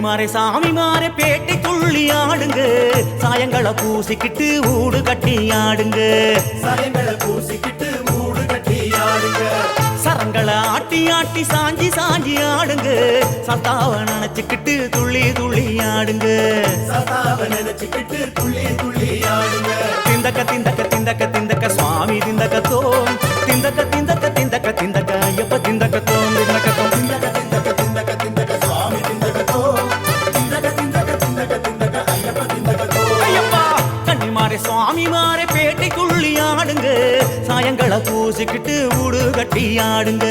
கன்னிமாரை சாமி மாற பேட்டை துள்ளி ஆடுங்க சாயங்களை பூசிக்கிட்டு ஊடு கட்டி ஆடுங்க சாயங்களை பூசிக்கிட்டு ஊடு கட்டி ஆடுங்க சரங்களை ஆட்டி ஆட்டி சாஞ்சி சாஞ்சி ஆடுங்க சத்தாவ நினைச்சுக்கிட்டு துள்ளி துள்ளி ஆடுங்க சத்தாவ நினைச்சுக்கிட்டு துள்ளி துள்ளி ஆடுங்க திந்தக்க திந்தக்க திந்தக்க திந்தக்க சுவாமி திந்தக்கத்தோம் திந்தக்க திந்தக்க திந்தக்க திந்தக்க ஐயப்ப திந்தக்கத்தோம் திந்தக்கத்தோம் திந்தக்க திந்தக்க திந்தக்க திந்தக்க சுவாமி திந்தக்கத்தோ திந்தக்க திந்தக்க திந்தக்க திந்தக்க ஐயப்ப திந்தக்கத்தோ ஐயப்பா கன்னிமாரை சுவாமி மாற பேட்டை துள்ளி ஆடுங்க சாயங்களை பூசிக்கிட்டு ஊடு கட்டி ஆடுங்க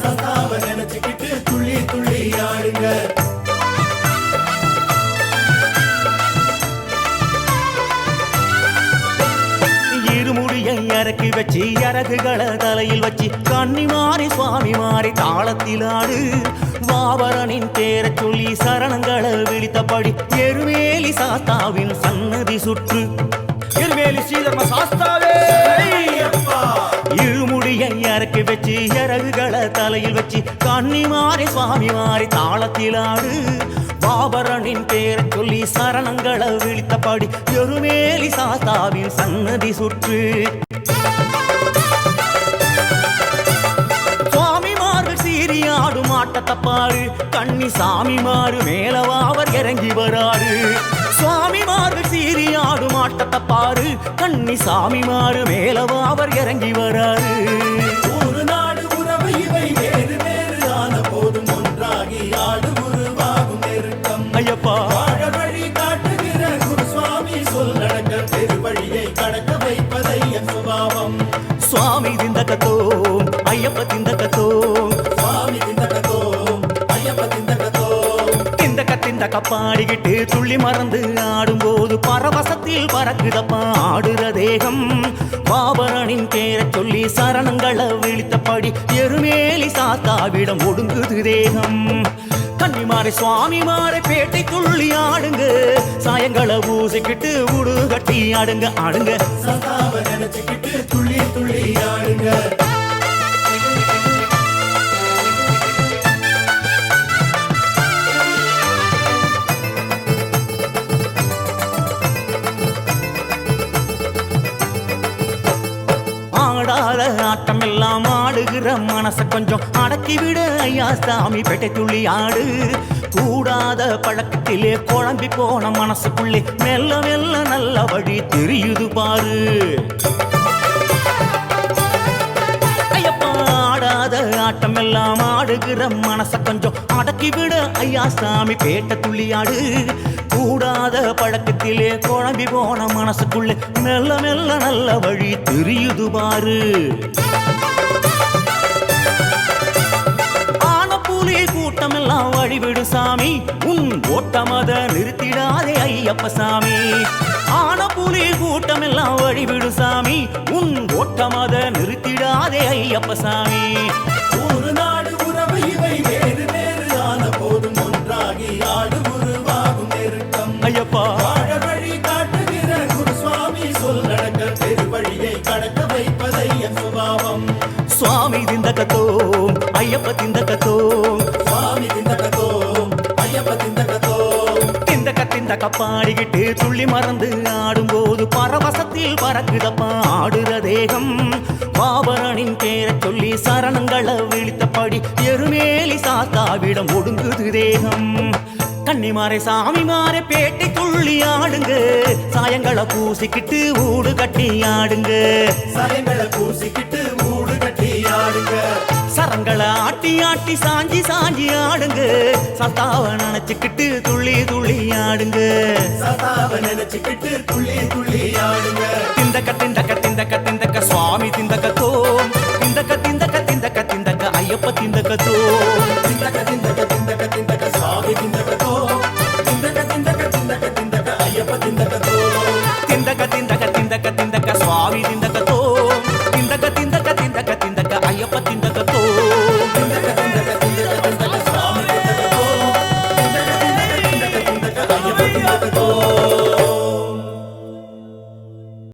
சத்தாவ நினைச்சுக்கிட்டு துள்ளி துள்ளி ஆடுங்க இருமுடியை இறக்கி வச்சு இறகுகளை தலையில் வச்சு கன்னிமாரி சுவாமி மாறி தாளத்தில் ஆடு வாவரனின் பேரை சொல்லி சரணங்களை விழித்தபடி எருவேலி சாஸ்தாவின் சன்னதி சுற்று எருவேலி ஸ்ரீதர்ம சாஸ்தாவே இருமுடியை இறக்கி வச்சு இறகுகளை தலையில் வச்சு கன்னிமாரி சுவாமி மாறி தாளத்தில் ஆடு பாபரனின் பேரை சொல்லி சரணங்களை விழித்தபடி எருமேலி சாஸ்தாவின் சன்னதி சுற்று சுவாமிமார்கள் சீறி ஆடும் ஆட்டத்தை பாரு கன்னி சாமிமாரு மேலவாவர் இறங்கி வராரு சுவாமிமார்கள் சீறி ஆடும் ஆட்டத்தை பாரு கன்னி சாமிமாரு மேலவாவர் இறங்கி வராரு ஒரு நாடு உறவு இவை வேறு வேறு ஆன போதும் ஒன்றாகி ஆடு உருவாகும் நெருக்கம் ஐயப்பா வாழ வழி காட்டுகிற குரு சுவாமி சொல் நடக்க பெரு வழியை கடக்க வைப்பதை என் சுபாவம் சுவாமி திந்தக்கத்தோம் ஐயப்ப திந்தக்கத்தோம் சுவாமி திந்தக்கத்தோ ஐயப்ப திந்தக்கத்தோ திந்தக்க திந்தக்க பாடிக்கிட்டு துள்ளி மறந்து ஆடும்போது பரவசத்தில் பறக்குதப்பா ஆடுற தேகம் பாபரனின் பேரை சொல்லி சரணங்களை விழித்தபடி எருமேலி சாத்தாவிடம் ஒடுங்குது தேகம் கன்னிமாரை சுவாமி மாற பேட்டை துள்ளி ஆடுங்க சாயங்களை பூசிக்கிட்டு உடு கட்டி ஆடுங்க ஆடுங்க சதாவ நினைச்சுக்கிட்டு துள்ளி துள்ளி ஆடுங்க ஆடாத ஆட்டம் எல்லாம் ஆடுகிற மனச கொஞ்சம் அடக்கி விட ஐயா சாமி பேட்டை துள்ளி ஆடு கூடாத பழக்கத்திலே குழம்பி போன மனசுக்குள்ளே மெல்ல மெல்ல நல்ல வழி தெரியுது பாரு ஐயப்பா ஆடாத ஆட்டம் எல்லாம் ஆடுகிற மனச கொஞ்சம் அடக்கி விட ஐயா சாமி பேட்டை துள்ளி ஆடு கூடாத பழக்கத்திலே குழம்பி போன மனசுக்குள்ளே மெல்ல மெல்ல நல்ல வழி தெரியுது பாரு ஆன புலி கூட்டம் எல்லாம் வழிவிடு சாமி உன் ஓட்டமத நிறுத்திடாதே ஐயப்ப சாமி ஆன புலி கூட்டம் எல்லாம் வழிவிடு சாமி உன் ஓட்டமத நிறுத்திடாதே ஐயப்ப சாமி ஒரு நாடு உறவு இவை வேறு வேறு ஆன போதும் ஒன்றாகி ஆடு உருவாகும் நெருக்கம் ஐயப்பா வாழ வழி காட்டுகிற குரு சுவாமி சொல் நடக்க பெரு வழியை கடக்க வைப்பதை என் சுபாவம் சுவாமி திந்தக்கத்தோம் ஐயப்ப திந்தக்கத்தோம் சுவாமி திந்தக்கத்தோ ஐயப்ப திந்தக்கத்தோ திந்தக்க திந்தக்க பாடிக்கிட்டு துள்ளி மறந்து ஆடும்போது பரவசத்தில் பறக்குதப்பா ஆடுற தேகம் பாபரனின் பேரை சொல்லி சரணங்களை விழித்தபடி எருமேலி சாத்தாவிடம் ஒடுங்குது தேகம் கன்னிமாரை சாமி மாற பேட்டை துள்ளி ஆடுங்க சாயங்களை பூசிக்கிட்டு ஊடு கட்டி ஆடுங்க சாயங்களை பூசிக்கிட்டு ஊடு கட்டி ஆடுங்க சரங்களை ஆட்டி ஆட்டி சாஞ்சி சாஞ்சி ஆடுங்க சத்தாவ நினைச்சுக்கிட்டு துள்ளி துள்ளி ஆடுங்க சதாவ நினைச்சுக்கிட்டு துள்ளி துள்ளி ஆடுங்க திந்தக்க திந்தக்க திந்தக்க திந்தக்க சுவாமி திந்தக்கத்தோம் திந்தக்க திந்தக்க திந்தக்க திந்தக்க ஐயப்ப திந்தக்கத்தோம் திந்தக்க திந்தக்க திந்தக்க திந்தக்க சுவாமி திந்தக்கத்தோ திந்தக்க திந்தக்க திந்தக்க திந்தக்க ஐயப்ப திந்தக்கத்தோ திந்தக்க திந்தக்க திந்தக்க திந்தக்க சுவாமி திந்தக்கத்தோம் திந்தக்க திந்தக்க